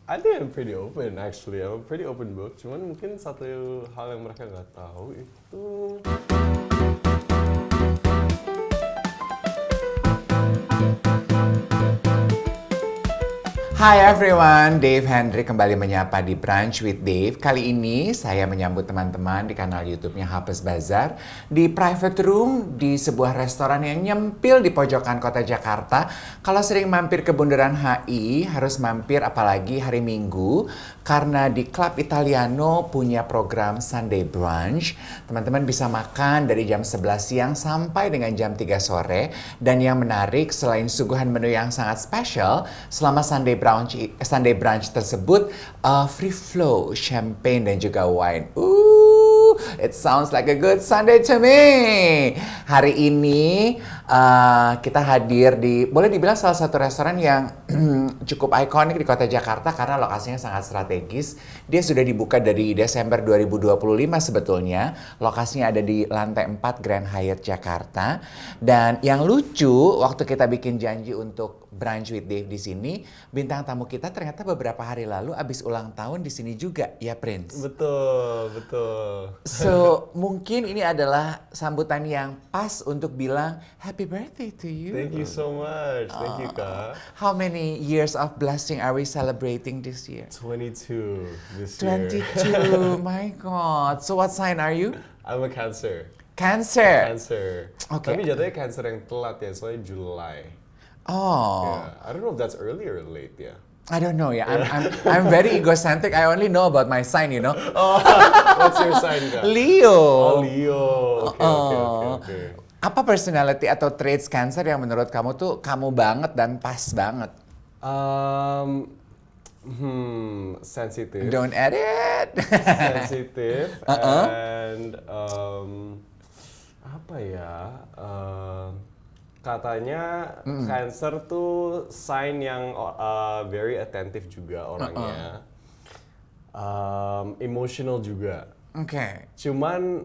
I think I'm pretty open actually. I'm a pretty open book. Cuman mungkin satu hal yang mereka nggak tahu itu. Hi everyone, Dave Hendrik kembali menyapa di Brunch with Dave. Kali ini saya menyambut teman-teman di kanal YouTube-nya Hapes Bazar di private room di sebuah restoran yang nyempil di pojokan kota Jakarta. Kalau sering mampir ke Bundaran HI, harus mampir apalagi hari Minggu karena di Club Italiano punya program Sunday Brunch. Teman-teman bisa makan dari jam 11 siang sampai dengan jam 3 sore. Dan yang menarik, selain suguhan menu yang sangat spesial, selama Sunday brunch tersebut free flow champagne dan juga wine. It sounds like a good Sunday to me. Hari ini kita hadir di, boleh dibilang salah satu restoran yang cukup ikonik di kota Jakarta karena lokasinya sangat strategis. Dia sudah dibuka dari Desember 2025 sebetulnya. Lokasinya ada di lantai 4 Grand Hyatt Jakarta. Dan yang lucu, waktu kita bikin janji untuk Brunch with Dave di sini, bintang tamu kita ternyata beberapa hari lalu abis ulang tahun di sini juga, ya Prince? Betul, betul. So, mungkin ini adalah sambutan yang pas untuk bilang happy birthday to you. Thank you so much. Thank you, Kak. How many years of blessing are we celebrating this year? 22 this year. 22, my God. So what sign are you? I'm a Cancer. Cancer. Cancer. Okay. Tapi jatuhnya Cancer yang telat ya, soalnya July. Oh, Yeah. I don't know if that's early or late ya. I don't know ya. I'm very egocentric. I only know about my sign, you know. What's your sign, Kak? Leo. Oh, Leo. Okay. Apa personality atau traits Cancer yang menurut kamu tuh kamu banget dan pas banget? Sensitive. Don't edit. Sensitive and apa ya? Katanya Cancer tuh sign yang very attentive juga orangnya. Emotional juga. Okay. Cuman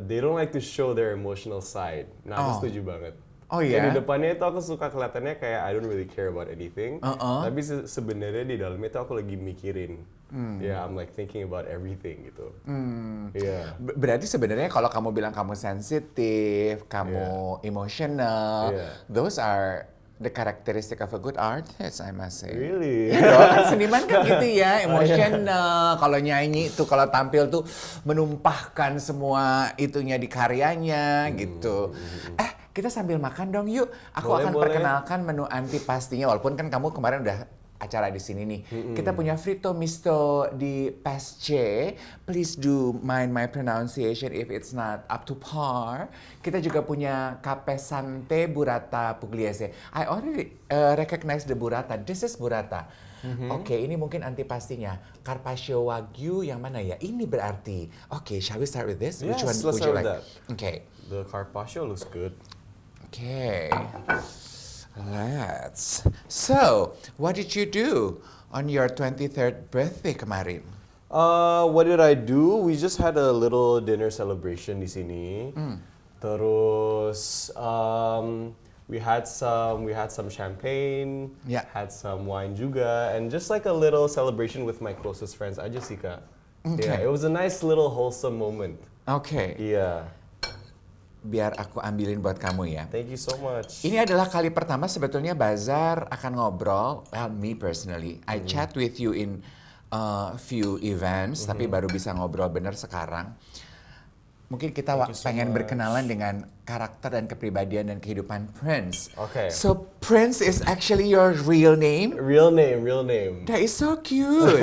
they don't like to show their emotional side. Nah, aku setuju banget. Oh Kayak iya? di depannya itu aku suka kelihatannya kayak I don't really care about anything. Tapi sebenarnya di dalamnya itu aku lagi mikirin. Yeah, I'm like thinking about everything gitu. Yeah. Berarti sebenarnya kalau kamu bilang kamu sensitif, kamu emotional, those are the characteristic of a good artist, I must say. Really? Iya dong, kan seniman kan gitu ya, emotional. Kalau nyanyi tuh, kalau tampil tuh menumpahkan semua itunya di karyanya gitu. Kita sambil makan dong yuk. Aku Boleh, akan boleh. perkenalkan menu anti pastinya, walaupun kan kamu kemarin udah acara di sini nih. Kita punya fritto misto di Pesce. Please do mind my pronunciation if it's not up to par. Kita juga punya capesante burrata pugliese. I already recognize the burrata. This is burrata. Oke, ini mungkin anti pastinya. Carpaccio Wagyu yang mana ya? Ini berarti. Oke, shall we start with this? Yes, Which one let's would you start with like? that. Okay. The carpaccio looks good. Okay. Let's. So, what did you do on your 23rd birthday kemarin? What did I do? We just had a little dinner celebration di sini. Terus we had some champagne, Yeah. had some wine juga, and just like a little celebration with my closest friends aja sih, Kak. Okay. Yeah, it was a nice little wholesome moment. Oke, Yeah. biar aku ambilin buat kamu ya. Thank you so much. Ini adalah kali pertama sebetulnya Bazar akan ngobrol. Well, me personally, I chat with you in few events, tapi baru bisa ngobrol bener sekarang. Mungkin kita Thank you so pengen much. berkenalan dengan karakter dan kepribadian dan kehidupan Prince. Okay. So Prince is actually your real name? Real name. That is so cute.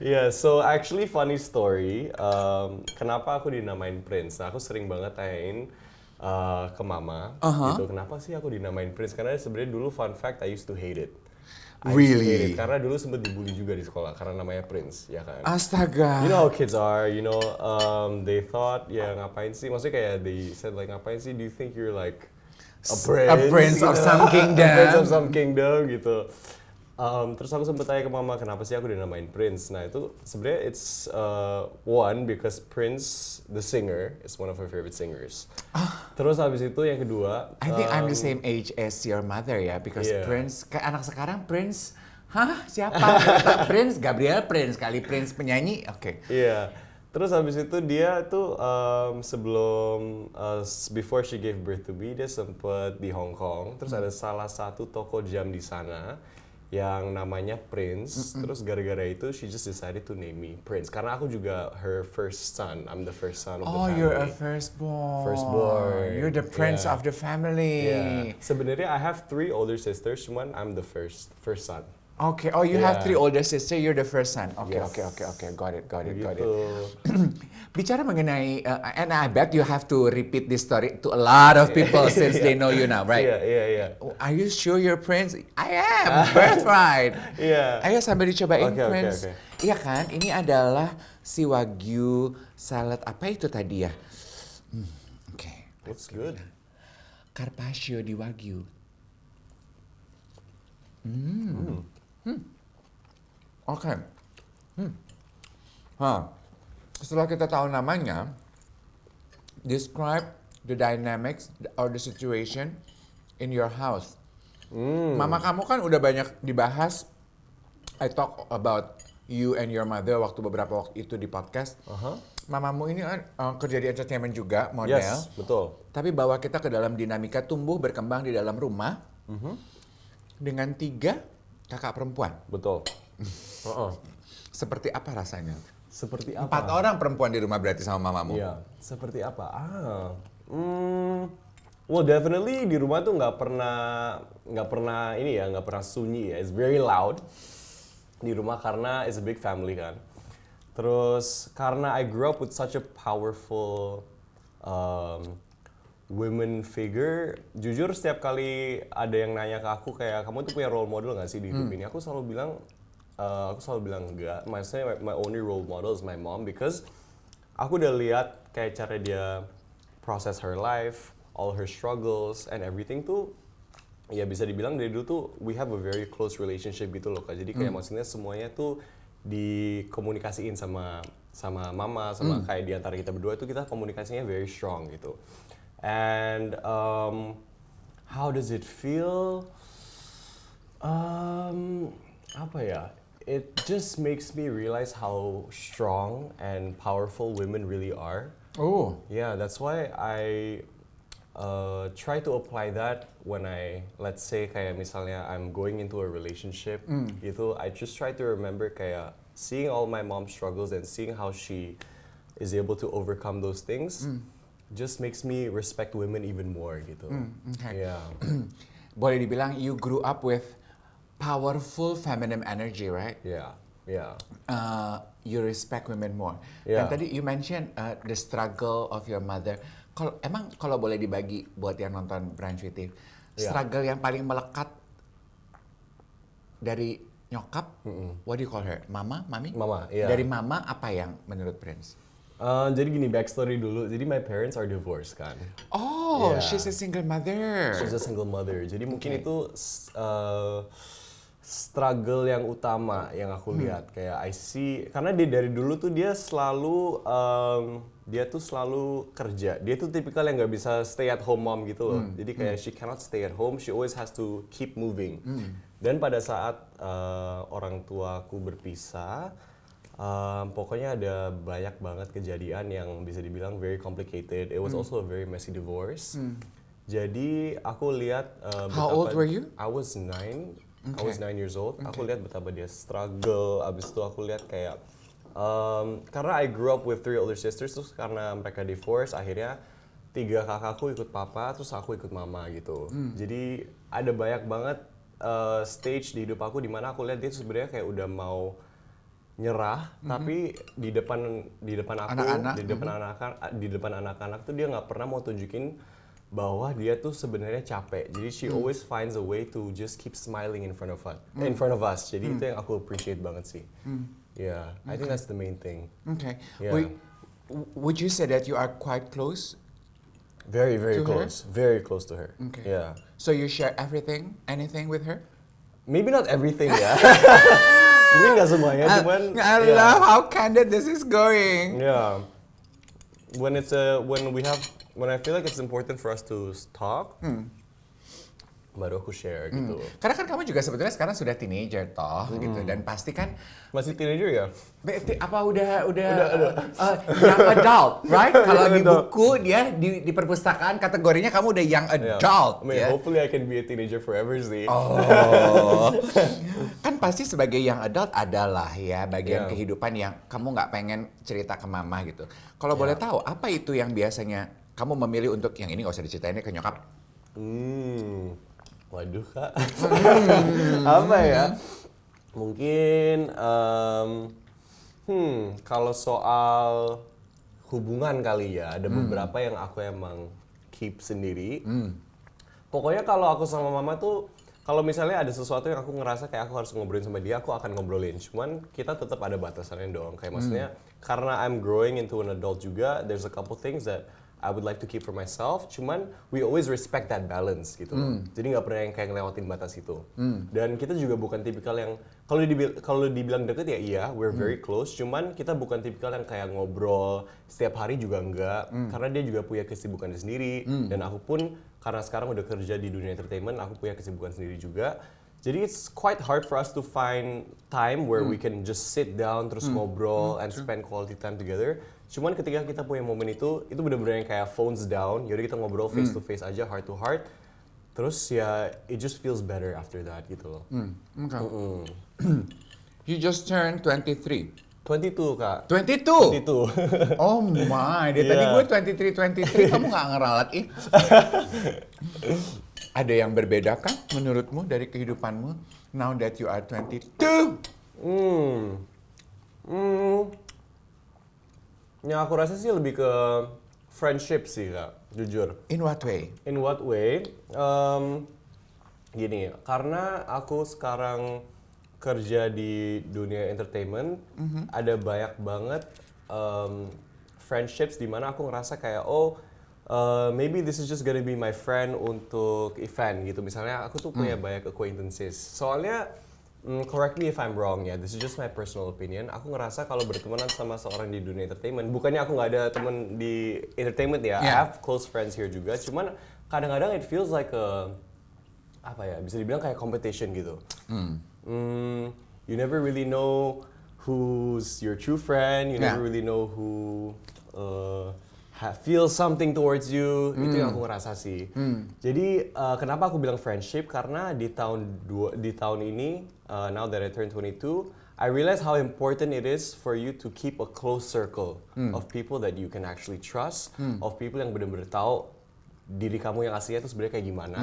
Yeah, so actually funny story. Kenapa aku dinamain Prince? Nah, aku sering banget tanyain ke mama, gitu. Kenapa sih aku dinamain Prince? Karena sebenarnya dulu fun fact, I used to hate it. I used to Really? hate it. Karena dulu sempet dibully juga di sekolah karena namanya Prince, ya kan? Astaga. You know how kids are, they thought, ya ngapain sih? Maksudnya kayak they said like, ngapain sih? Do you think you're like a prince of you some know? kingdom. A prince of some kingdom gitu. Terus aku sempet tanya ke mama kenapa sih aku dinamain Prince. Nah itu sebenarnya it's one because Prince the singer is one of my favorite singers. Terus habis itu yang kedua, I think I'm the same age as your mother ya, because Yeah. Prince, kayak anak sekarang Prince Hah? Siapa? Kata Prince? Gabriel Prince kali, Prince penyanyi? Oke. Iya. Terus habis itu dia tuh sebelum before she gave birth to me dia sempet di Hong Kong. Terus ada salah satu toko jam di sana yang namanya Prince. Terus gara-gara itu she just decided to name me Prince. Karena aku juga her first son. I'm the first son of the family. Oh, you're a firstborn. Firstborn. You're the prince Yeah. of the family. Yeah. Sebenarnya I have 3 older sisters, cuman I'm the first son. Okay. Oh, you have Yeah. 3 older sisters. You're the first son. Okay, Yes. okay. Got it. Begitu. Bicara mengenai, and I bet you have to repeat this story to a lot of people since they know you now, right? Iya. Are you sure you're Prince? I am. Birthright. Iya. Ayo sambil dicobain Oke. Prince. Iya kan? Ini adalah si Wagyu salad apa itu tadi ya? Oke. Looks good. Carpaccio di Wagyu. Oke. Setelah kita tahu namanya, describe the dynamics or the situation in your house. Mama kamu kan udah banyak dibahas. I talk about you and your mother waktu beberapa waktu itu di podcast. Mamamu ini kan kerja di entertainment juga, model. Yes, betul. Tapi bawa kita ke dalam dinamika tumbuh berkembang di dalam rumah dengan 3 kakak perempuan. Betul. Seperti apa rasanya? Seperti apa? 4 orang perempuan di rumah berarti sama mamamu. Iya. Seperti apa? Well, definitely di rumah tuh nggak pernah sunyi ya. It's very loud di rumah karena it's a big family kan. Terus karena I grew up with such a powerful women figure, jujur setiap kali ada yang nanya ke aku kayak kamu tuh punya role model nggak sih di hidup ini? Aku selalu bilang enggak. Maksudnya my only role model is my mom because aku udah lihat kayak cara dia process her life, all her struggles and everything tuh ya bisa dibilang dari dulu tuh we have a very close relationship gitu loh Kak. Jadi kayak maksudnya semuanya tuh dikomunikasiin sama mama sama kayak di antara kita berdua itu kita komunikasinya very strong gitu. And how does it feel? Apa ya? It just makes me realize how strong and powerful women really are. Oh. Yeah, that's why I try to apply that when let's say kayak misalnya I'm going into a relationship gitu, I just try to remember kayak seeing all my mom's struggles and seeing how she is able to overcome those things just makes me respect women even more gitu. Okay. Yeah. Boleh dibilang you grew up with powerful feminine energy, right? Yeah. You respect women more. Yeah. Dan tadi you mention the struggle of your mother. Kalau boleh dibagi buat yang nonton Brunch with Dave, struggle yang paling melekat dari nyokap, what do you call her? Mama, mami? Mama, iya. Dari mama apa yang menurut Prince? Jadi gini, backstory dulu. Jadi my parents are divorced kan. Oh, Yeah. she's a single mother. She's a single mother. Jadi mungkin itu struggle yang utama yang aku lihat. Kayak I see, karena dia dari dulu tuh dia selalu kerja. Dia tuh tipikal yang nggak bisa stay at home mom gitu loh. Jadi kayak she cannot stay at home. She always has to keep moving. Dan pada saat orang tuaku berpisah, pokoknya ada banyak banget kejadian yang bisa dibilang very complicated. It was also a very messy divorce. Jadi aku lihat How old were you? I was 9. Okay. I was 9 years old. Aku lihat betapa dia struggle. Abis itu aku lihat kayak karena I grew up with 3 older sisters, terus karena mereka divorce, akhirnya 3 kakakku ikut papa, terus aku ikut mama gitu. Jadi ada banyak banget stage di hidup aku di mana aku lihat dia sebenarnya kayak udah mau nyerah, tapi di depan aku, Anak-anak. di depan anak-anak tuh dia nggak pernah mau tunjukin bahwa dia tuh sebenarnya capek. Jadi she always finds a way to just keep smiling in front of us. Jadi itu yang aku appreciate banget sih. Yeah, I think that's the main thing. Okay. Yeah. Would you say that you are quite close? Very, To very her? close. Very close to her. Okay. Yeah. So you share anything with her? Maybe not everything ya. Mungkin nggak semuanya, cuman I love how candid this is going. Yeah. When I feel like it's important for us to talk, baru aku share gitu. Karena kan kamu juga sebetulnya sekarang sudah teenager toh gitu, dan pasti kan Masih teenager ya? apa udah young adult, right? Kalau di buku dia di perpustakaan kategorinya kamu udah young Yeah. adult I mean, ya. hopefully I can be a teenager forever sih. Oh, kan pasti sebagai young adult adalah ya bagian Yeah. kehidupan yang kamu nggak pengen cerita ke mama gitu. Kalau boleh tahu apa itu yang biasanya kamu memilih untuk yang ini nggak usah diceritain ke nyokap? Waduh kak, apa ya? Mungkin kalau soal hubungan kali ya, ada beberapa yang aku emang keep sendiri. Pokoknya kalau aku sama mama tuh, kalau misalnya ada sesuatu yang aku ngerasa kayak aku harus ngobrolin sama dia, aku akan ngobrolin. Cuman kita tetap ada batasannya dong. Kayak maksudnya karena I'm growing into an adult juga, there's a couple things that I would like to keep for myself. Cuman we always respect that balance gitu. Jadi nggak pernah yang kayak ngelewatin batas itu. Dan kita juga bukan tipikal yang kalau dibilang deket ya iya, we're very close. Cuman kita bukan tipikal yang kayak ngobrol setiap hari juga enggak. Karena dia juga punya kesibukannya sendiri. Dan aku pun karena sekarang udah kerja di dunia entertainment, aku punya kesibukan sendiri juga. Jadi it's quite hard for us to find time where we can just sit down terus ngobrol and spend quality time together. Cuman ketika kita punya momen itu benar-benar yang kayak phones down. Yaudah kita ngobrol face to face aja, heart to heart. Terus ya it just feels better after that gitu loh. Okay. You just turned 23. 22 kak. 22? 22. Oh my, dari tadi Yeah. gue 23, kamu nggak ngeralat ih. Ada yang berbeda kan menurutmu dari kehidupanmu now that you are 22? Yang aku rasa sih lebih ke friendship sih kak, jujur. In what way? In what way? Gini, karena aku sekarang kerja di dunia entertainment, ada banyak banget friendships di mana aku ngerasa kayak maybe this is just gonna be my friend untuk event gitu. Misalnya aku tuh punya banyak acquaintances. Soalnya correct me if I'm wrong ya, this is just my personal opinion. Aku ngerasa kalau bertemanan sama seorang di dunia entertainment, bukannya aku nggak ada teman di entertainment ya, I Yeah. have close friends here juga. Cuman kadang-kadang it feels like apa ya, bisa dibilang kayak competition gitu. You never really know who's your true friend, you never Yeah. really know who feels something towards you. Itu yang aku ngerasa sih. Jadi kenapa aku bilang friendship, karena di tahun ini now that I turn 22, I realize how important it is for you to keep a close circle of people that you can actually trust, of people yang benar-benar tahu diri kamu yang aslinya itu sebenarnya kayak gimana.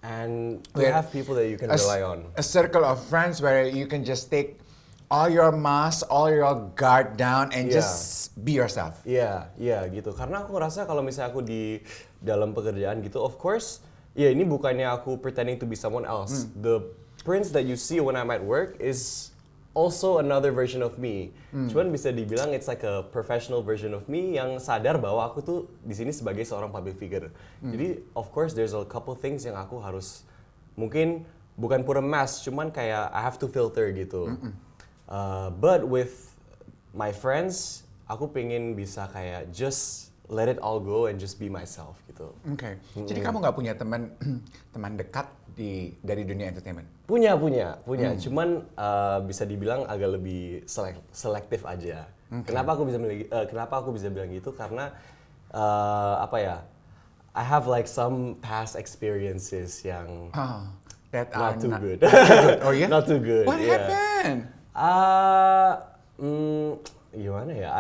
And to have people that you can rely on. A circle of friends where you can just take all your mask, all your guard down and Yeah. just be yourself. Iya, gitu. Karena aku ngerasa kalau misalnya aku di dalam pekerjaan gitu, of course, ya ini bukannya aku pretending to be someone else. The Prince that you see when I'm at work is also another version of me. Cuman bisa dibilang it's like a professional version of me yang sadar bahwa aku tuh di sini sebagai seorang public figure. Jadi of course there's a couple things yang aku harus mungkin bukan put a mask, cuman kayak I have to filter gitu. But with my friends, aku pengen bisa kayak just let it all go and just be myself gitu. Oke. Jadi kamu nggak punya teman teman dekat dari dunia entertainment? Punya. Cuman bisa dibilang agak lebih selektif aja. Kenapa aku bisa bilang gitu? Karena apa ya? I have like some past experiences yang That not too good. Oh ya? Not too good. What yeah. happened? Gimana ya?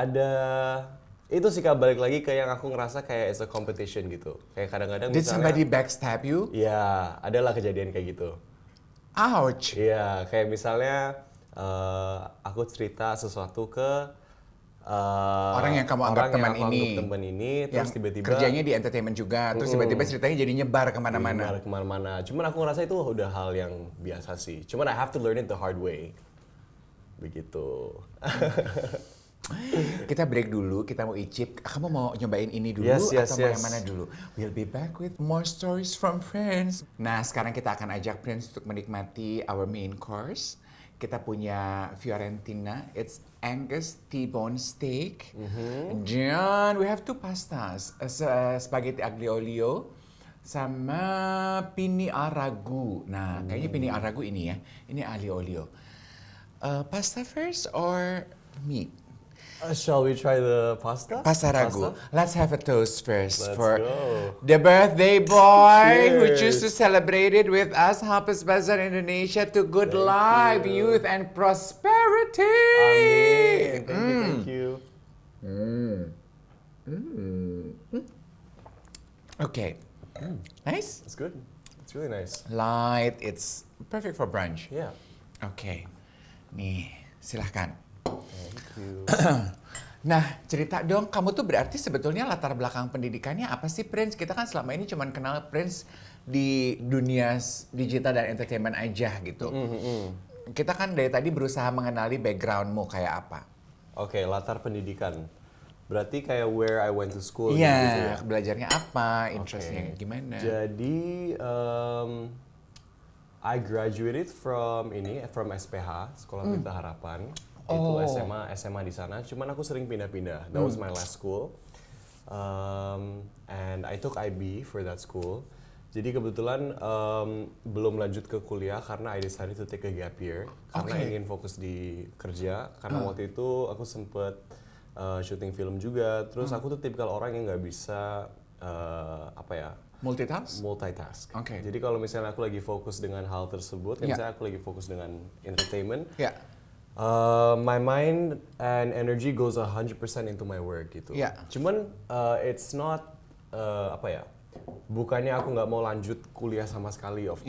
Itu sih Kak, balik lagi ke yang aku ngerasa kayak it's a competition gitu. Kayak kadang-kadang Did misalnya, somebody backstab you? ya, adalah kejadian kayak gitu. Ouch. Iya, kayak misalnya aku cerita sesuatu ke Orang yang kamu anggap teman ini, terus Yang tiba-tiba kerjanya di entertainment juga, terus tiba-tiba ceritanya jadi nyebar kemana-mana. menyebar kemana-mana. Cuman aku ngerasa itu udah hal yang biasa sih. Cuman I have to learn it the hard way. Begitu. Kita break dulu, kita mau icip. Kamu mau nyobain ini dulu Yes, atau mau yes. yang mana dulu? We'll be back with more stories from friends. Nah, sekarang kita akan ajak Prince untuk menikmati our main course. Kita punya Fiorentina, it's Angus T-bone steak. Dan we have two pastas, spaghetti aglio olio, sama Pini Aragu. Nah, kayaknya Pini Aragu ini ya. Ini aglio olio. Pasta first or meat? Shall we try the pasta? Pasta ragu. Let's have a toast first Let's for go. the birthday boy who Cheers. choose to celebrate it with us, Hafiz Bazaar Indonesia, to good Thank life, you. youth, and prosperity. Amin. Thank you. Okay. Nice. It's good. It's really nice. Light. It's perfect for brunch. Yeah. Okay. Nih, silahkan. Thank you. Nah, cerita dong, kamu tuh berarti sebetulnya latar belakang pendidikannya apa sih, Prince? Kita kan selama ini cuman kenal Prince di dunia digital dan entertainment aja gitu. Kita kan dari tadi berusaha mengenali backgroundmu kayak apa. Oke, latar pendidikan. Berarti kayak where I went to school Iya, gitu ya? belajarnya apa, interestnya Oke. gimana? Jadi, I graduated from SPH, Sekolah Pelita Harapan. Itu SMA di sana. Cuman aku sering pindah-pindah. That was my last school. And I took IB for that school. Jadi kebetulan belum lanjut ke kuliah karena I decided to take a gap year. Karena ingin fokus di kerja. Karena waktu itu aku sempet syuting film juga. Terus aku tuh tipikal orang yang nggak bisa multitask. Oke. Jadi kalau misalnya aku lagi fokus dengan hal tersebut, misalnya aku lagi fokus dengan entertainment, my mind and energy goes 100% into my work gitu. Cuman it's not bukannya aku nggak mau lanjut kuliah sama sekali. Of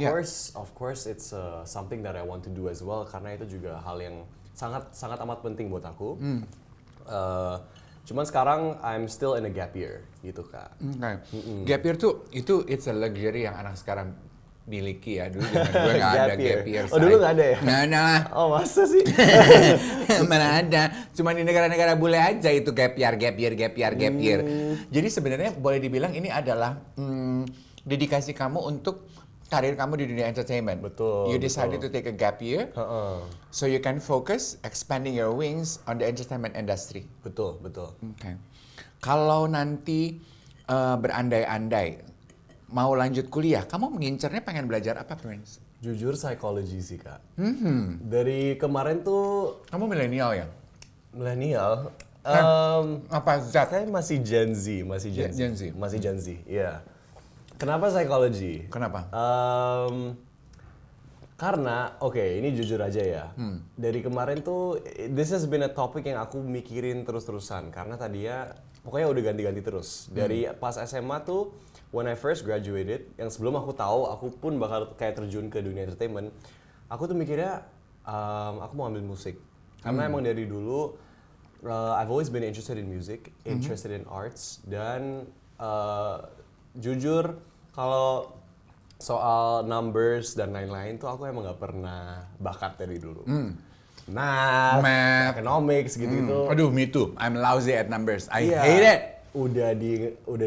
course it's something that I want to do as well karena itu juga hal yang sangat amat penting buat aku. Cuman sekarang I'm still in a gap year gitu Kak. Gap year tuh it's a luxury yang anak sekarang miliki ya. Dulu zaman gue nggak ada gap year. Oh dulu nggak ada ya? Nggak ada. Oh masa sih? Mana ada. Cuma di negara-negara bule aja itu gap year. Jadi sebenarnya boleh dibilang ini adalah dedikasi kamu untuk karir kamu di dunia entertainment. Betul. You decided to take a gap year, so you can focus expanding your wings on the entertainment industry. Betul. Okay. Kalau nanti berandai-andai mau lanjut kuliah, kamu mengincarnya pengen belajar apa, Prince? Jujur psikologi sih Kak. Dari kemarin tuh Kamu milenial ya? milenial. Apa zat? Saya masih Gen Z. Masih Gen Z, iya. Kenapa psikologi? Kenapa? Karena, ini jujur aja ya. Dari kemarin tuh, this has been a topic yang aku mikirin terus-terusan. Karena tadinya, pokoknya udah ganti-ganti terus. Dari pas SMA tuh, when I first graduated, yang sebelum aku tahu, aku pun bakal kayak terjun ke dunia entertainment. Aku tuh mikirnya, aku mau ambil musik. Karena emang dari dulu, I've always been interested in music, interested in arts, dan jujur, kalau soal numbers dan lain-lain tuh aku emang nggak pernah bakat dari dulu. Math, economics gitu-gitu. Aduh, me too. I'm lousy at numbers. I hate it. Udah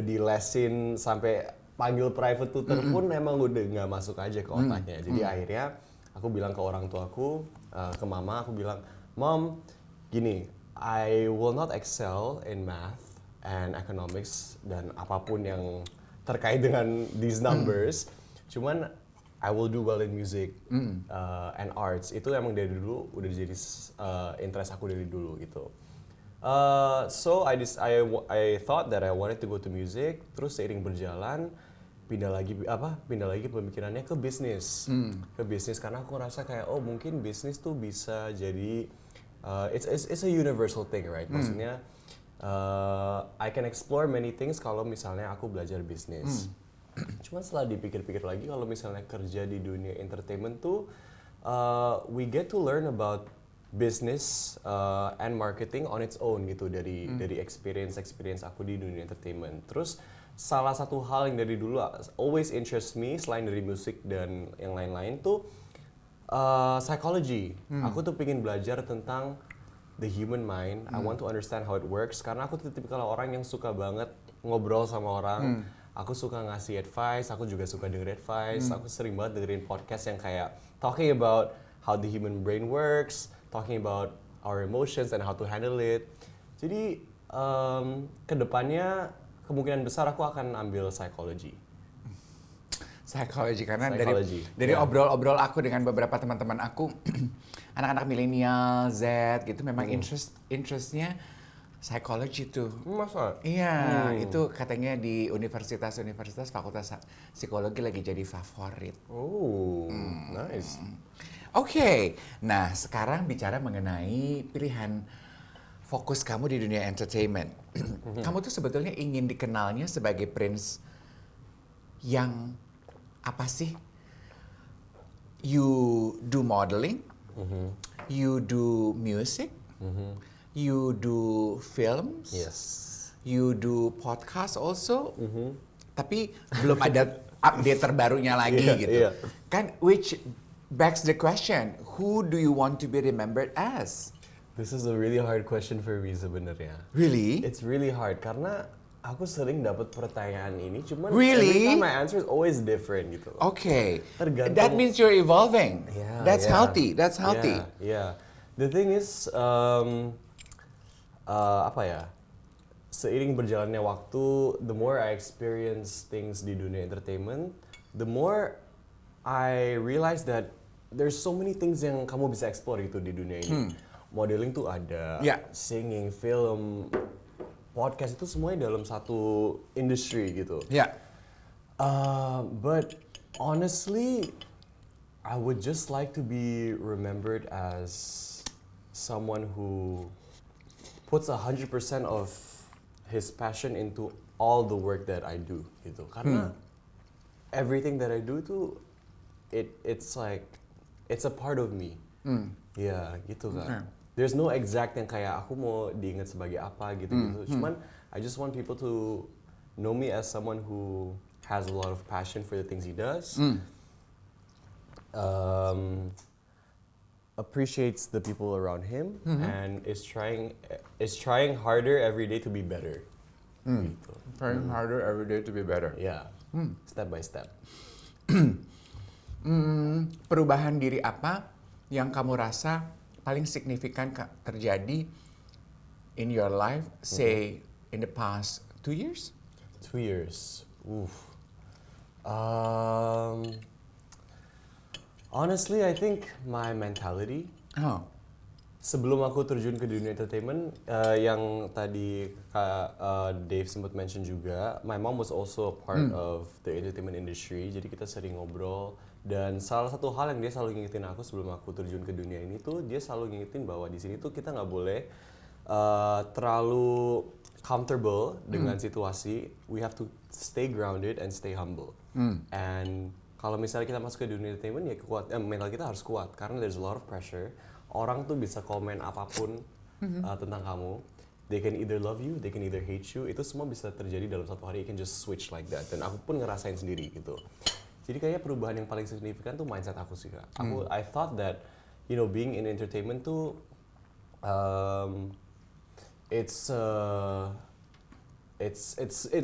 di lesin sampai panggil private tutor pun emang udah nggak masuk aja ke otaknya. Jadi akhirnya aku bilang ke orang tuaku, ke mama, aku bilang, Mom, gini, I will not excel in math and economics dan apapun yang terkait dengan these numbers. Cuman I will do well in music and arts. Itu emang dari dulu udah jadi interest aku dari dulu gitu. So I thought that I wanted to go to music. Terus seiring berjalan pindah lagi pemikirannya ke bisnis. Ke bisnis karena aku ngerasa kayak mungkin bisnis tuh bisa jadi it's a universal thing, right? Maksudnya I can explore many things kalau misalnya aku belajar bisnis. Cuman setelah dipikir-pikir lagi kalau misalnya kerja di dunia entertainment tuh we get to learn about business and marketing on its own gitu dari experience aku di dunia entertainment. Terus salah satu hal yang dari dulu always interest me selain dari musik dan yang lain-lain tuh psychology. Aku tuh pengen belajar tentang the human mind. I want to understand how it works karena aku tuh tipikal orang yang suka banget ngobrol sama orang. Aku suka ngasih advice, aku juga suka denger advice. Aku sering banget dengerin podcast yang kayak talking about how the human brain works, talking about our emotions and how to handle it. Jadi kedepannya kemungkinan besar aku akan ambil psychology. Psikologi karena Psychology, dari yeah. obrol-obrol aku dengan beberapa teman-teman aku anak-anak milenial Z gitu memang interestnya psikologi tuh. Masa? Iya, itu katanya di universitas-universitas fakultas psikologi lagi jadi favorit. Oh, nice. Oke, nah sekarang bicara mengenai pilihan fokus kamu di dunia entertainment. Kamu tuh sebetulnya ingin dikenalnya sebagai Prince yang apa sih? You do modeling, you do music, you do films, Yes. you do podcast also, tapi belum ada update terbarunya lagi Iya, gitu. iya. Kan which begs the question, who do you want to be remembered as? This is a really hard question for me sebenarnya. Really? It's really hard karena aku sering dapat pertanyaan ini, cuman Really? every time my answer is always different gitu. Okay. Tergantung- That means you're evolving. Yeah, That's yeah. healthy. That's healthy. Yeah. The thing is, apa ya? Seiring berjalannya waktu, the more I experience things di dunia entertainment, the more I realize that there's so many things yang kamu bisa explore gitu di dunia ini. Modeling tuh ada, Yeah. singing, film, podcast itu semuanya dalam satu industry gitu. Yeah. But honestly, I would just like to be remembered as someone who puts 100% of his passion into all the work that I do gitu. Karena everything that I do tuh it's like it's a part of me. Ya gitu kan. There's no exact yang kayak aku mau diingat sebagai apa gitu-gitu. Cuman I just want people to know me as someone who has a lot of passion for the things he does. Appreciates the people around him and is trying harder every day to be better. Gitu. Trying harder every day to be better. Yeah. Step by step. Perubahan diri apa yang kamu rasa paling signifikan terjadi in your life, say in the past 2 years? 2 years. Oof. Honestly, I think my mentality. Oh. Sebelum aku terjun ke dunia entertainment, yang tadi Kak Dave sempat mention juga, my mom was also a part of the entertainment industry. Jadi kita sering ngobrol. Dan salah satu hal yang dia selalu ngingetin aku sebelum aku terjun ke dunia ini tuh, dia selalu ngingetin bahwa di sini tuh kita nggak boleh terlalu comfortable dengan situasi. We have to stay grounded and stay humble. And kalau misalnya kita masuk ke dunia entertainment, ya mental kita harus kuat karena there's a lot of pressure. Orang tuh bisa komen apapun tentang kamu. They can either love you, they can either hate you. Itu semua bisa terjadi dalam satu hari. You can just switch like that. Dan aku pun ngerasain sendiri gitu. Jadi kayaknya perubahan yang paling signifikan tuh mindset aku sih Kak. I thought that, being in entertainment tuh, it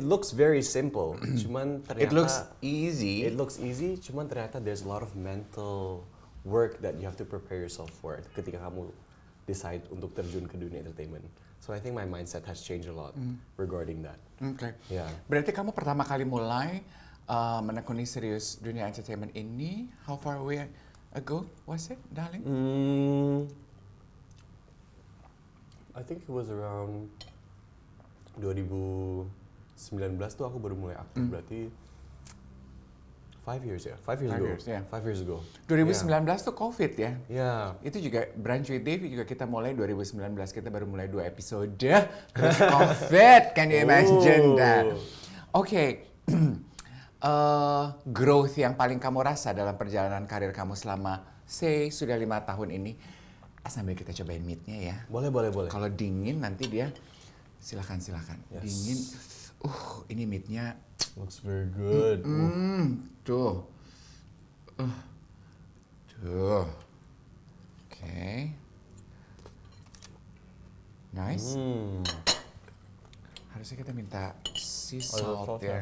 looks very simple. Cuman ternyata It looks easy. It looks easy, cuman ternyata there's a lot of mental work that you have to prepare yourself for ketika kamu decide untuk terjun ke dunia entertainment. So I think my mindset has changed a lot regarding that. Okay. Yeah. Berarti kamu pertama kali mulai menekuni serius dunia entertainment ini, how far away ago was it, darling? I think it was around 2019 tuh aku baru mulai aktif, berarti 5 years ya? 5 years ago. 5 years ago. 2019 tuh COVID ya? Yeah. Itu juga Brunch with Dave juga kita mulai 2019, kita baru mulai 2 episode, terus COVID, can you imagine that? Oke. Growth yang paling kamu rasa dalam perjalanan karir kamu selama, say, sudah 5 tahun ini, sambil kita cobain meatnya ya. Boleh. Kalau dingin nanti dia, silakan. Yes. Dingin, ini meatnya. Looks very good. Tuh. Okay. Nice. Harusnya kita minta sea salt ya.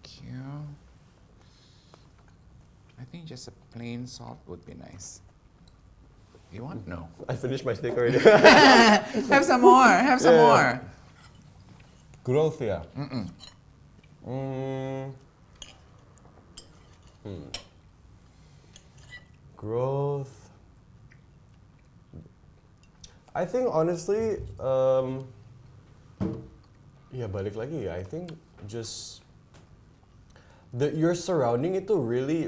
Thank you. I think just a plain salt would be nice. You want? No. I finished my steak already. Have some more. Have some more. Growth ya. Growth. I think honestly, ya balik lagi ya. I think just your surrounding itu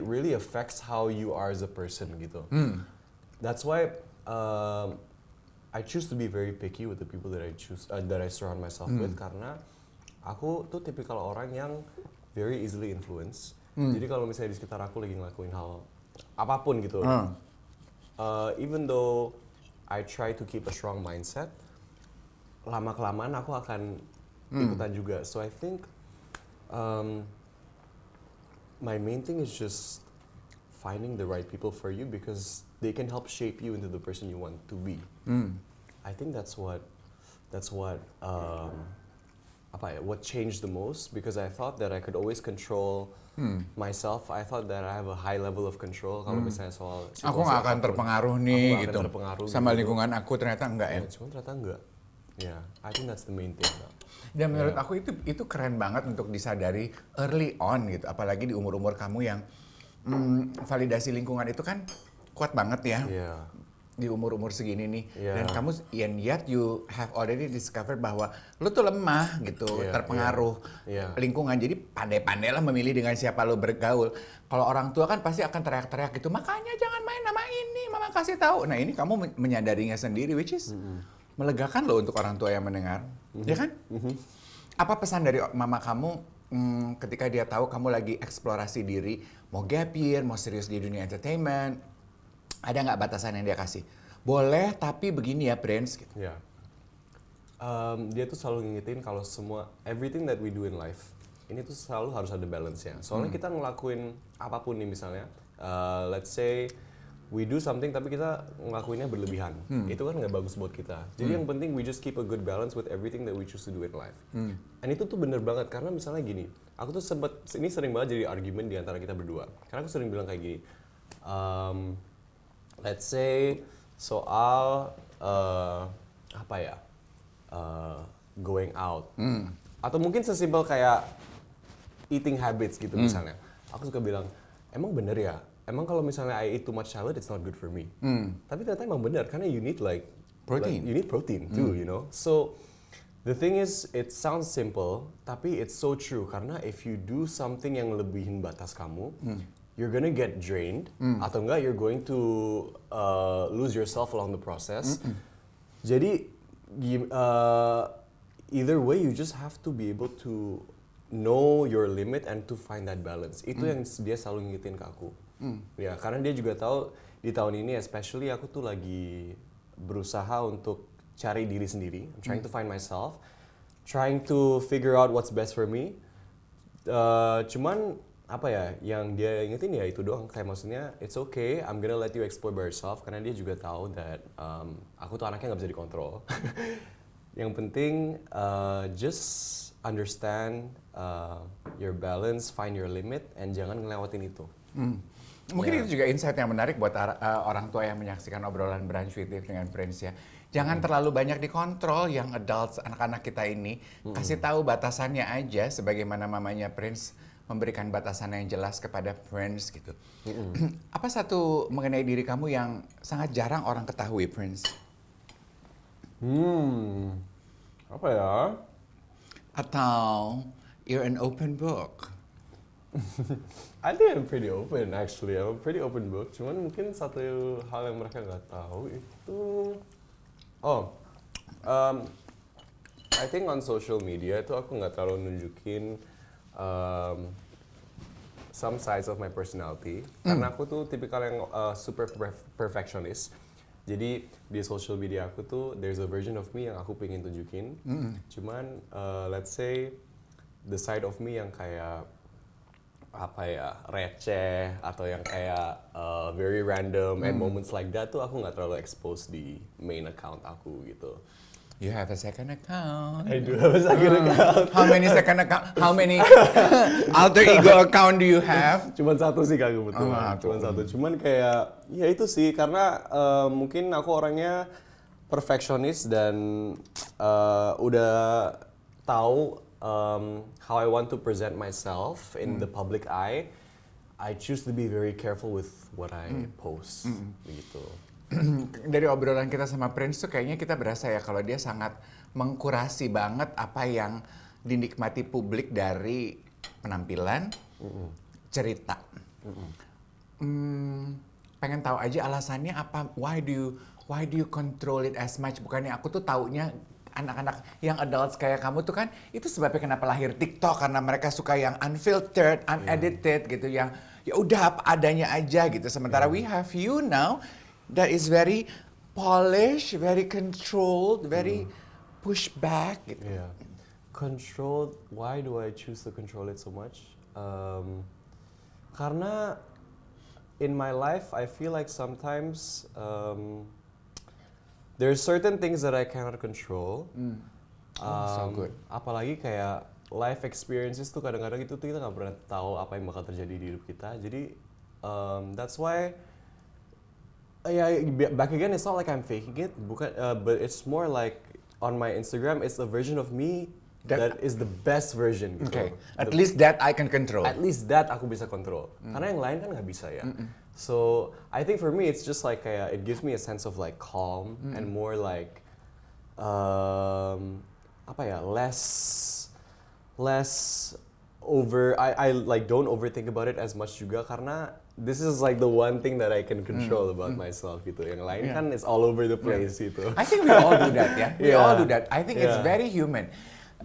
really affects how you are as a person gitu. That's why I choose to be very picky with the people that I surround myself with karena aku tuh tipikal orang yang very easily influenced. Jadi kalau misalnya di sekitar aku lagi ngelakuin hal apapun gitu, even though I try to keep a strong mindset, lama-kelamaan aku akan ikutan juga. So I think my main thing is just finding the right people for you because they can help shape you into the person you want to be. I think that's what what changed the most because I thought that I could always control myself. I thought that I have a high level of control kalau misalnya soal aku nggak akan terpengaruh nih gitu sama gitu. lingkungan aku, ternyata enggak ya. Cuma ternyata enggak. Yeah, I think that's the main thing. Dan menurut aku itu keren banget untuk disadari early on gitu, apalagi di umur-umur kamu yang validasi lingkungan itu kan kuat banget ya. Yeah. Di umur-umur segini nih, Yeah. dan kamu yet you have already discovered bahwa lu tuh lemah gitu, terpengaruh lingkungan. Jadi pandai-pandailah memilih dengan siapa lu bergaul. Kalau orang tua kan pasti akan teriak-teriak gitu, makanya jangan main sama ini, mama kasih tahu. Nah ini kamu menyadarinya sendiri, which is melegakan loh untuk orang tua yang mendengar, ya kan? Apa pesan dari mama kamu ketika dia tahu kamu lagi eksplorasi diri, mau gap year, mau serius di dunia entertainment? Ada nggak batasan yang dia kasih? Boleh, tapi begini ya, Prince. Gitu. Yeah. Dia tuh selalu ngingetin kalau everything that we do in life, ini tuh selalu harus ada balance-nya. Soalnya kita ngelakuin apapun nih misalnya, let's say we do something tapi kita ngelakuinnya berlebihan. Itu kan nggak bagus buat kita. Jadi yang penting we just keep a good balance with everything that we choose to do in life. And itu tuh bener banget, karena misalnya gini, aku tuh ini sering banget jadi argumen di antara kita berdua. Karena aku sering bilang kayak gini, let's say soal going out, atau mungkin sesimpel kayak eating habits gitu misalnya. Aku suka bilang, emang bener ya? Emang kalau misalnya I eat too much salad, it's not good for me. Tapi ternyata emang bener, karena you need protein. You need protein too, you know. So the thing is, it sounds simple, tapi it's so true. Karena if you do something yang lebihin batas kamu, you're gonna get drained, atau enggak you're going to lose yourself along the process. Jadi either way you just have to be able to know your limit and to find that balance. Itu yang dia selalu ngingetin ke aku. Ya, karena dia juga tahu di tahun ini especially aku tuh lagi berusaha untuk cari diri sendiri. I'm trying to find myself, trying to figure out what's best for me. Cuman yang dia ingetin ya itu doang, kayak maksudnya it's okay, I'm gonna let you explore by yourself, karena dia juga tahu that aku tuh anaknya nggak bisa dikontrol. Yang penting just understand your balance, find your limit, and jangan ngelewatin itu. Mungkin itu juga insight yang menarik buat orang tua yang menyaksikan obrolan Brunch with Dave dengan Prince ya. Jangan terlalu banyak dikontrol yang adults, anak-anak kita ini. Kasih tahu batasannya aja, sebagaimana mamanya Prince memberikan batasan yang jelas kepada Prince gitu. Apa satu mengenai diri kamu yang sangat jarang orang ketahui, Prince? Apa ya? Atau you're an open book? I think I'm pretty open actually. I'm a pretty open book. Cuman mungkin satu hal yang mereka nggak tahu itu, I think on social media itu aku nggak terlalu nunjukin some sides of my personality. Karena aku tuh tipikal yang super perfectionist. Jadi di social media aku tuh there's a version of me yang aku pengen tunjukin. Cuman let's say the side of me yang kayak receh atau yang kayak very random and moments like that tuh aku nggak terlalu expose di main account aku gitu. You have a second account. I do have a second account. How many second account? How many alter ego account do you have? Cuman satu sih Kak kebetulan. Cuman satu. Cuman kayak ya itu sih karena mungkin aku orangnya perfectionist dan udah tahu how I want to present myself in the public eye. I choose to be very careful with what I post, gitu. Dari obrolan kita sama Prince tuh kayaknya kita berasa ya kalau dia sangat mengkurasi banget apa yang dinikmati publik dari penampilan, cerita. Pengen tahu aja alasannya apa? Why do you control it as much? Bukannya aku tuh taunya anak-anak yang adults kayak kamu tuh kan itu sebabnya kenapa lahir TikTok karena mereka suka yang unfiltered, unedited gitu, yang ya udah apa adanya aja gitu. Sementara we have you now that is very polished, very controlled, very push back gitu. Yeah. Controlled, why do I choose to control it so much? Karena in my life, I feel like sometimes there's certain things that I cannot control. So good. Apalagi kayak life experiences tuh kadang-kadang itu tuh kita nggak pernah tahu apa yang bakal terjadi di hidup kita. Jadi that's why back again, it's not like I'm faking it, bukan, but it's more like on my Instagram, it's a version of me that is the best version. Gitu. Okay, at least that I can control. At least that aku bisa kontrol. Karena yang lain kan nggak bisa ya. So I think for me it's just like kayak it gives me a sense of like calm and more like apa ya, less over. I like don't overthink about it as much juga karena this is like the one thing that I can control about myself gitu. Yang lain kan it's all over the place gitu. I think we all do that ya. We Yeah. all do that. I think it's Yeah. very human.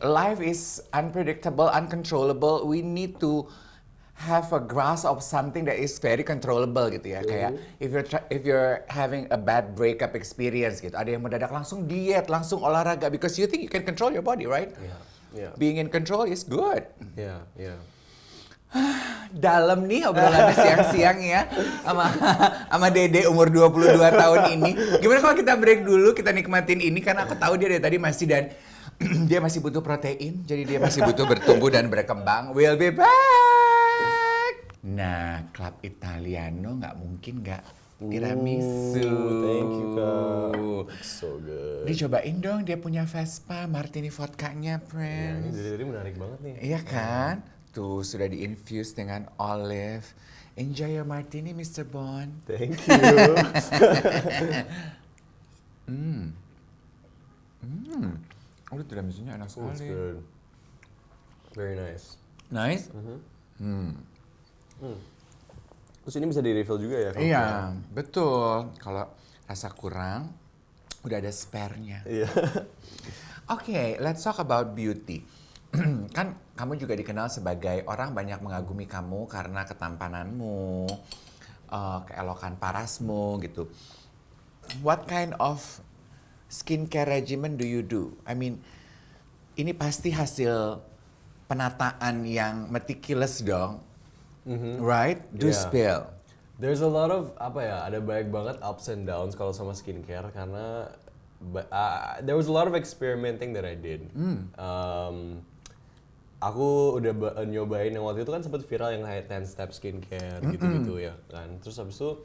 Life is unpredictable, uncontrollable. We need to have a grasp of something that is very controllable gitu ya. Kayak if you're having a bad breakup experience gitu, ada yang mendadak langsung diet, langsung olahraga because you think you can control your body, right? Yeah. Being in control is good. Yeah. Dalam nih obrolannya siang-siang ya sama Dede umur 22 tahun ini. Gimana kalau kita break dulu, kita nikmatin ini karena aku tahu dia dari tadi masih dan dia masih butuh protein, jadi dia masih butuh bertumbuh dan berkembang. We'll be back. Nah, Club Italiano nggak mungkin nggak tiramisu. Thank you, Kak. So good. Dicobain dong dia punya Vespa Martini vodkanya, Ini Prince. dari tadi menarik banget nih. Iya kan? Tuh sudah diinfuse dengan olive. Enjoy your martini, Mr. Bond. Thank you. Udah tiramisunya enak Oh, it's sekali. good. Very nice. Nice? Terus ini bisa di-refill juga ya? kalau Iya, betul. Kalau rasa kurang, udah ada spare-nya. Iya. Oke, let's talk about beauty. Kan kamu juga dikenal sebagai orang banyak mengagumi kamu karena ketampananmu, keelokan parasmu gitu. What kind of skincare regimen do you do? I mean, ini pasti hasil penataan yang meticulous dong, right? Do Yeah. spill. There's a lot of, ada banyak banget ups and downs kalau sama skincare karena there was a lot of experimenting that I did. Aku udah nyobain yang waktu itu kan sempat viral yang kayak 10 step skincare gitu-gitu ya kan. Terus habis itu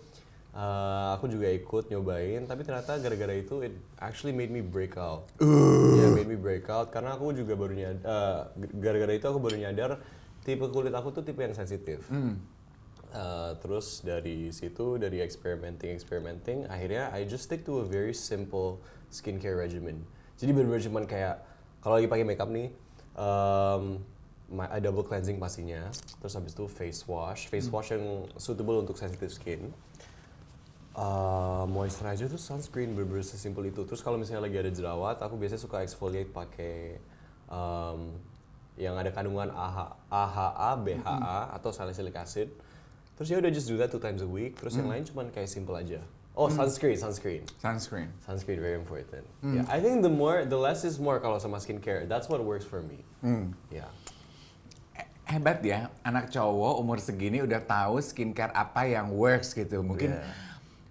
aku juga ikut nyobain, tapi ternyata gara-gara itu it actually made me break out. Yeah, made me break out karena aku juga gara-gara itu aku baru nyadar tipe kulit aku tuh tipe yang sensitif. Terus dari situ, dari experimenting, akhirnya I just stick to a very simple skincare regimen. Jadi bener-bener cuman kayak kalau lagi pakai makeup nih, I double cleansing pastinya. Terus habis itu face wash yang suitable untuk sensitive skin. Moisturizer tuh sunscreen, bener-bener sesimpel itu. Terus kalau misalnya lagi ada jerawat, aku biasanya suka exfoliate pakai yang ada kandungan AHA, BHA atau salicylic acid. Terus ya udah just do that 2 times a week. Terus yang lain cuman kayak simple aja. Oh, sunscreen. Sunscreen very important. Yeah, I think the less is more kalau sama skincare. That's what works for me. Yeah. Hebat ya, anak cowok umur segini udah tahu skincare apa yang works gitu. Mungkin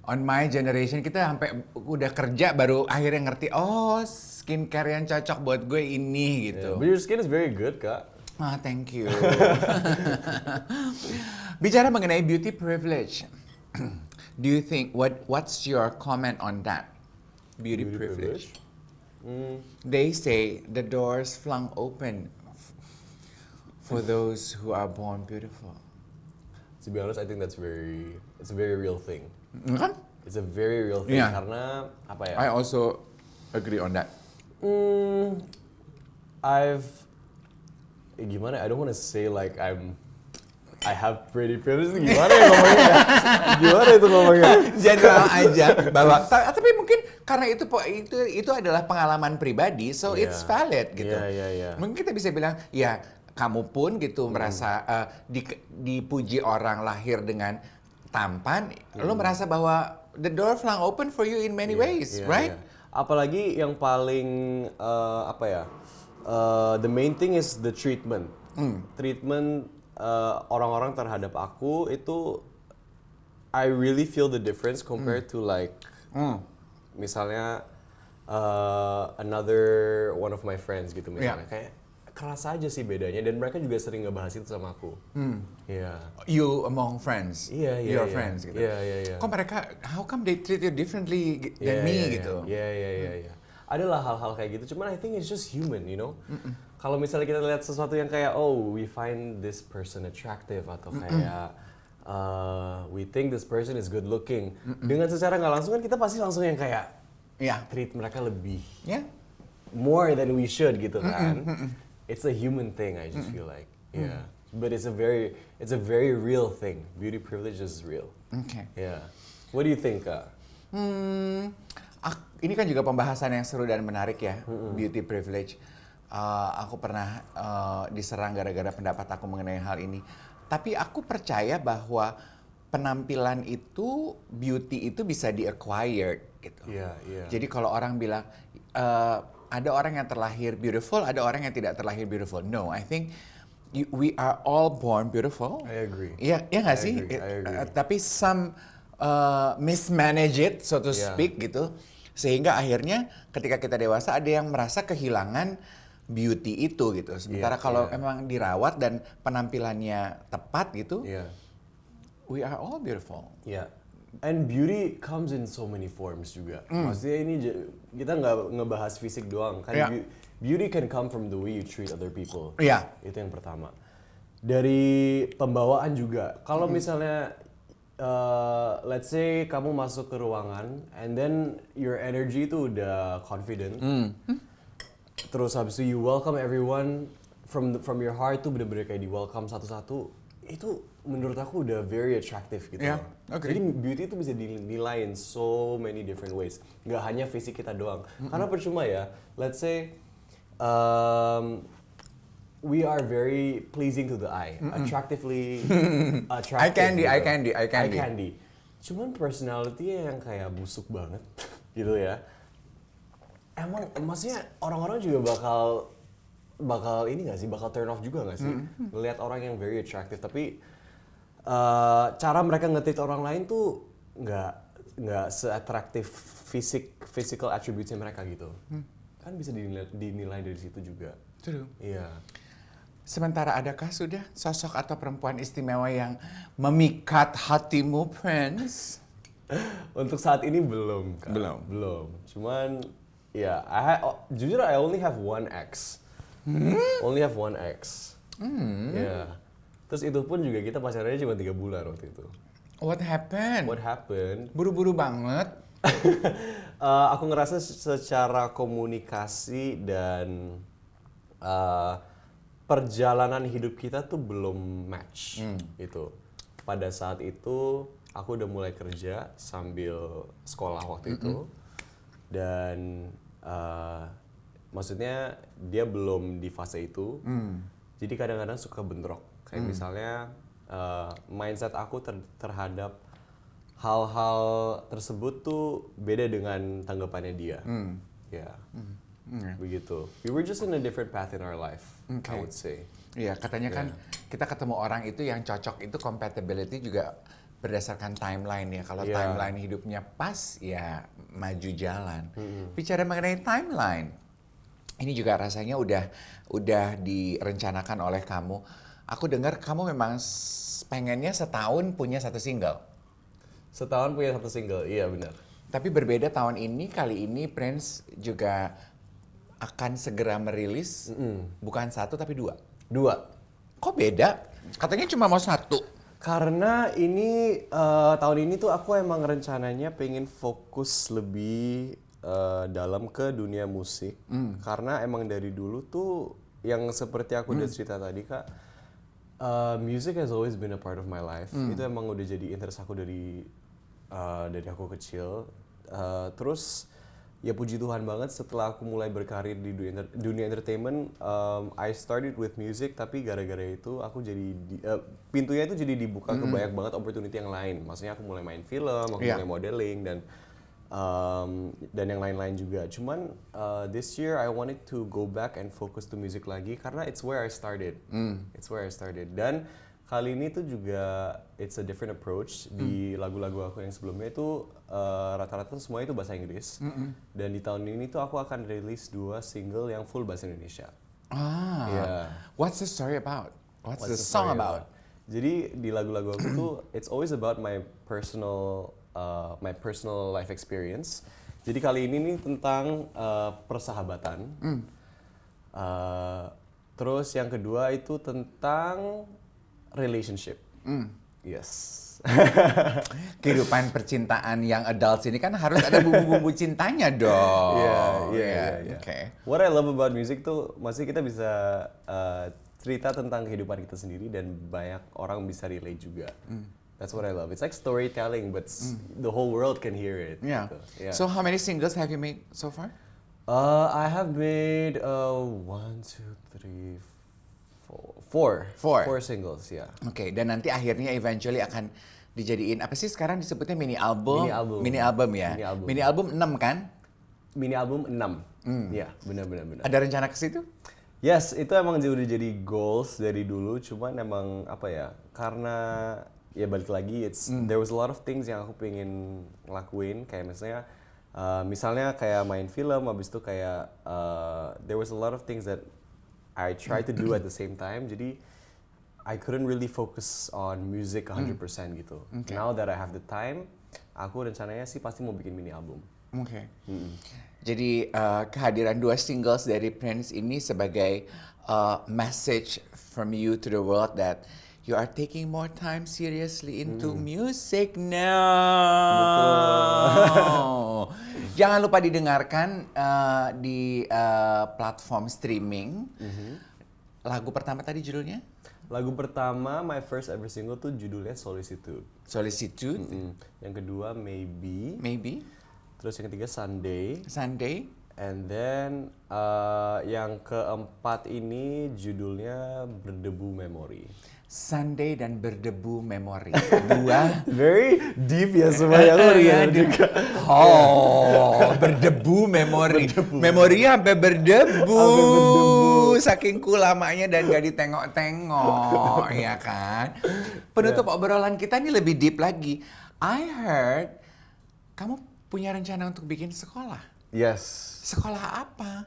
on my generation kita sampai udah kerja baru akhirnya ngerti, oh skincare yang cocok buat gue ini gitu. But your skin is very good, Kak. Ah, thank you. Bicara mengenai beauty privilege, do you think what's your comment on that? Beauty privilege. They say the doors flung open for those who are born beautiful. To be honest, I think it's a very real thing. Kan? It's a very real thing Iya. karena apa ya? I also agree on that. Gimana? I don't want to say like I have pretty privilege. Gimana ya ngomongnya? Gimana itu ngomongnya? General aja bahwa tapi mungkin karena itu adalah pengalaman pribadi, so Iya. it's valid gitu. Iya. Mungkin kita bisa bilang ya kamu pun gitu merasa dipuji orang lahir dengan tampan, lo merasa bahwa the door flung open for you in many ways, Iya, right? iya. Apalagi yang paling apa ya? The main thing is the treatment. Treatment orang-orang terhadap aku itu I really feel the difference compared to like misalnya another one of my friends gitu misalnya kayak kerasa aja sih bedanya dan mereka juga sering ngebahas itu sama aku. Iya. You among friends, Iya. your friends gitu. Iya. Kok mereka, how come they treat you differently than me gitu? Iya. Adalah hal-hal kayak gitu, cuman I think it's just human, you know. Kalau misalnya kita lihat sesuatu yang kayak, oh, we find this person attractive atau kayak we think this person is good looking, dengan secara nggak langsung kan kita pasti langsung yang kayak treat mereka lebih more than we should gitu kan. It's a human thing, I just feel like, but it's a very real thing. Beauty privilege is real. Okay. Yeah. What do you think, Kak? Ini kan juga pembahasan yang seru dan menarik ya, beauty privilege. Aku pernah diserang gara-gara pendapat aku mengenai hal ini. Tapi aku percaya bahwa penampilan itu, beauty itu bisa di-acquired gitu. Iya. Jadi kalau orang bilang, ada orang yang terlahir beautiful, ada orang yang tidak terlahir beautiful. No, I think we are all born beautiful. I agree. Iya nggak sih? I agree. Tapi some mismanage it, so to speak gitu. Sehingga akhirnya ketika kita dewasa ada yang merasa kehilangan beauty itu gitu. Sementara kalau emang dirawat dan penampilannya tepat gitu, we are all beautiful. Yeah. And beauty comes in so many forms juga. Maksudnya ini kita nggak ngebahas fisik doang. Kan beauty can come from the way you treat other people. Iya. Itu yang pertama. Dari pembawaan juga. Kalau misalnya let's say kamu masuk ke ruangan and then your energy itu udah confident. Terus habis itu you welcome everyone from your heart tuh bener-bener kayak di welcome satu-satu. Itu menurut aku udah very attractive gitu. Yeah, okay. Jadi beauty itu bisa dinilai in so many different ways. Nggak hanya fisik kita doang. Karena percuma ya, let's say we are very pleasing to the eye, attractively attractive. Eye candy. Cuman personality-nya yang kayak busuk banget gitu ya. Emang maksudnya orang-orang juga bakal ini nggak sih, bakal turn off juga nggak sih ngelihat orang yang very attractive tapi cara mereka nge-treat orang lain tuh nggak se-attractive physical attributes-nya mereka gitu. Kan bisa dinilai dari situ juga. True. Iya. Sementara adakah sudah sosok atau perempuan istimewa yang memikat hatimu, Prince? Untuk saat ini belum, Kak. Belum. Cuman ya, jujur I only have one ex. Only have one ex. Ya. Terus itu pun juga kita pacarannya cuma 3 bulan waktu itu. What happened? Buru-buru banget. Aku ngerasa secara komunikasi dan perjalanan hidup kita tuh belum match gitu. Pada saat itu aku udah mulai kerja sambil sekolah waktu itu dan maksudnya dia belum di fase itu. Jadi kadang-kadang suka bentrok. Kayak misalnya mindset aku terhadap hal-hal tersebut tuh beda dengan tanggapannya dia. Ya. Begitu. We were just in a different path in our life, I would say. Iya, katanya kan kita ketemu orang itu yang cocok itu compatibility juga berdasarkan timeline ya. Kalau timeline hidupnya pas, ya maju jalan. Bicara mengenai timeline, ini juga rasanya udah direncanakan oleh kamu. Aku dengar kamu memang pengennya setahun punya 1 single. Setahun punya 1 single, iya benar. Tapi berbeda tahun ini, kali ini Prince juga akan segera merilis bukan 1 tapi 2. 2. Kok beda? Katanya cuma mau 1. Karena ini tahun ini tuh aku emang rencananya pengen fokus lebih dalam ke dunia musik. Karena emang dari dulu tuh yang seperti aku udah cerita tadi Kak, music has always been a part of my life. Itu emang udah jadi interest aku dari aku kecil. Terus ya puji Tuhan banget setelah aku mulai berkarir di dunia entertainment, I started with music tapi gara-gara itu aku jadi pintunya itu jadi dibuka ke banyak banget opportunity yang lain. Maksudnya aku mulai main film, aku mulai modeling dan yang lain-lain juga. Cuman this year I wanted to go back and focus to music lagi karena it's where I started. It's where I started. Dan kali ini tuh juga it's a different approach. Di lagu-lagu aku yang sebelumnya itu rata-rata semua itu bahasa Inggris. Dan di tahun ini tuh aku akan rilis 2 single yang full bahasa Indonesia. What's the story about? What's the song about? Jadi di lagu-lagu aku tuh it's always about my personal life experience. Jadi kali ini nih tentang persahabatan. Terus yang kedua itu tentang relationship. Yes. Kehidupan percintaan yang adults ini kan harus ada bumbu-bumbu cintanya dong. Iya. Okay. What I love about music tuh, masih kita bisa cerita tentang kehidupan kita sendiri dan banyak orang bisa relate juga. That's what I love. It's like storytelling, but the whole world can hear it. Yeah. Gitu. Yeah. So how many singles have you made so far? I have made 1, 2, 3, 4 singles, ya. Oke, dan nanti akhirnya eventually akan dijadiin apa sih sekarang disebutnya mini album? Mini album ya. Mini album 6 kan? Mini album 6. Ya, benar. Ada rencana ke situ? Yes, itu emang udah jadi goals dari dulu, cuman emang apa ya? Karena ya balik lagi there was a lot of things yang aku pengen lakuin, kayak misalnya kayak main film, habis itu kayak there was a lot of things that I tried to do at the same time, jadi I couldn't really focus on music 100% gitu. Okay. Now that I have the time, aku rencananya sih pasti mau bikin mini album. Oke. Jadi kehadiran 2 singles dari Prince ini sebagai message from you to the world that you are taking more time seriously into music now. Jangan lupa didengarkan di platform streaming. Lagu pertama tadi judulnya? Lagu pertama, my first ever single tuh judulnya Solicitude. Solicitude. Yang kedua, Maybe. Maybe. Terus yang ketiga, Sunday. Sunday. And then yang keempat ini judulnya Berdebu Memori. Sunday dan Berdebu Memori. 2 very deep ya semuanya juga. Oh, berdebu memori. Memorinya sampai berdebu. Saking lamanya dan gak ditengok-tengok, ya kan? Penutup obrolan kita ini lebih deep lagi. I heard kamu punya rencana untuk bikin sekolah. Yes. Sekolah apa?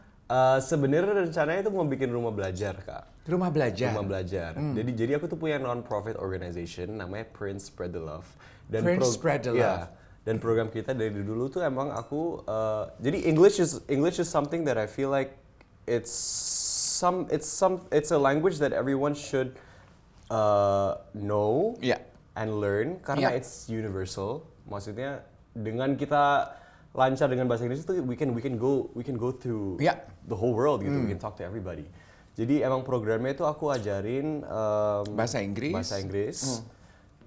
Sebenarnya rencananya itu mau bikin rumah belajar, Kak. Rumah belajar. Rumah belajar. Jadi aku tuh punya non-profit organization namanya Prince Spread the Love. Dan Prince Spread the Love. Dan program kita dari dulu tuh emang aku jadi English is something that I feel like it's a language that everyone should know and learn karena it's universal. Maksudnya dengan kita lancar dengan bahasa Inggris itu we can go through the whole world gitu. We can talk to everybody. Jadi emang programnya itu aku ajarin bahasa Inggris.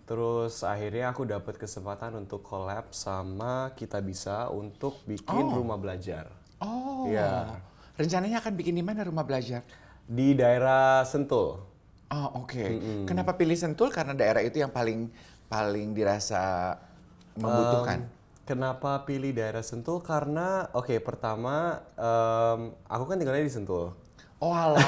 Terus akhirnya aku dapat kesempatan untuk collab sama Kita Bisa untuk bikin rumah belajar. Oh. Ya. Rencananya akan bikin di mana rumah belajar? Di daerah Sentul. Oh, oke. Kenapa pilih Sentul? Karena daerah itu yang paling dirasa membutuhkan. Kenapa pilih daerah Sentul? Karena pertama aku kan tinggalnya di Sentul. Oh alah,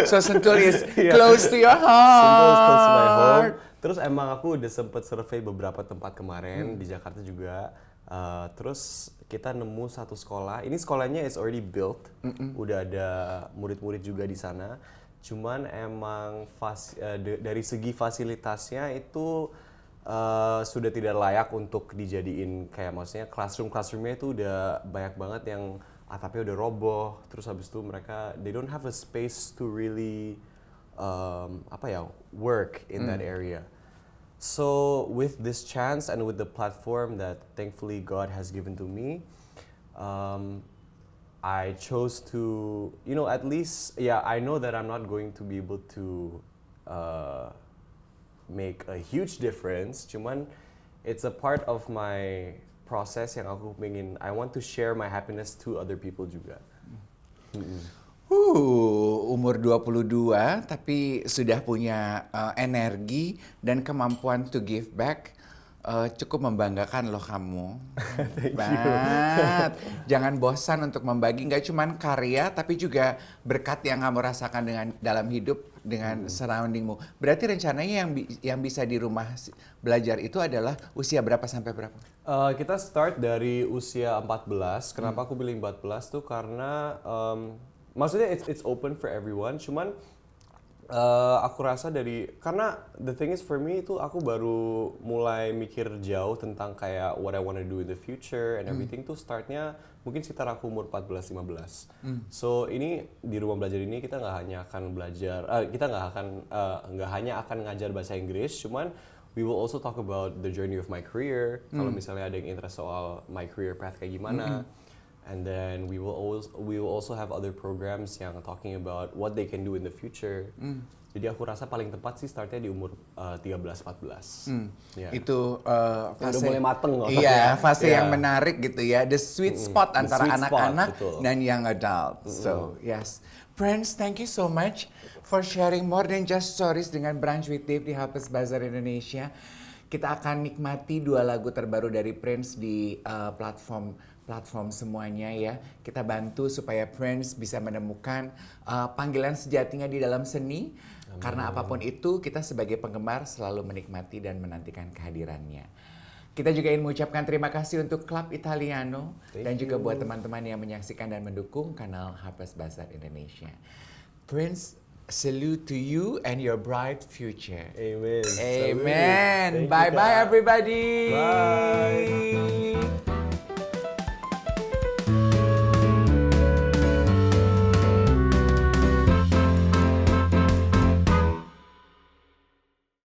so Sentul is close to your heart. Sentul is close to my home. Terus emang aku udah sempet survei beberapa tempat kemarin di Jakarta juga. Terus kita nemu satu sekolah. Ini sekolahnya is already built. Udah ada murid-murid juga di sana. Cuman emang dari segi fasilitasnya itu sudah tidak layak untuk dijadiin kayak maksudnya classroomnya itu udah banyak banget yang atapnya udah roboh, terus habis itu mereka they don't have a space to really work in that area. So with this chance and with the platform that thankfully God has given to me, I chose to, at least, I know that I'm not going to be able to make a huge difference. Cuman it's a part of my process yang aku pengen, I want to share my happiness to other people juga. Umur 22 tapi sudah punya energi dan kemampuan to give back. Cukup membanggakan loh kamu. Banget. Jangan bosan untuk membagi, nggak cuma karya tapi juga berkat yang kamu rasakan dalam hidup dengan surroundingmu. Berarti rencananya yang bisa di rumah belajar itu adalah usia berapa sampai berapa? Kita start dari usia 14. Kenapa aku pilih 14 tuh karena maksudnya it's open for everyone. Cuman aku rasa karena the thing is for me itu aku baru mulai mikir jauh tentang kayak what I want to do in the future and everything tuh startnya mungkin sekitar aku umur 14-15. So ini di rumah belajar ini kita nggak hanya akan belajar, kita nggak hanya akan ngajar bahasa Inggris, cuman we will also talk about the journey of my career. Kalau misalnya ada yang interest soal my career path kayak gimana. And then we will also have other programs yang talking about what they can do in the future. Jadi aku rasa paling tepat sih startnya di umur 13-14. Yeah. Itu udah fase mulai mateng loh. Iya, fase yang menarik gitu ya. The sweet spot antara anak-anak dan young adult. So, yes. Friends, thank you so much for sharing more than just stories dengan Brunch with Dave di Harper's Bazaar Indonesia. Kita akan nikmati 2 lagu terbaru dari Prince di platform semuanya ya. Kita bantu supaya Prince bisa menemukan panggilan sejatinya di dalam seni. Amin. Karena apapun itu, kita sebagai penggemar selalu menikmati dan menantikan kehadirannya. Kita juga ingin mengucapkan terima kasih untuk Club Italiano dan juga buat teman-teman yang menyaksikan dan mendukung kanal Harper's Bazaar Indonesia. Prince, salute to you and your bright future. Amen. Amen. Bye-bye everybody. Bye.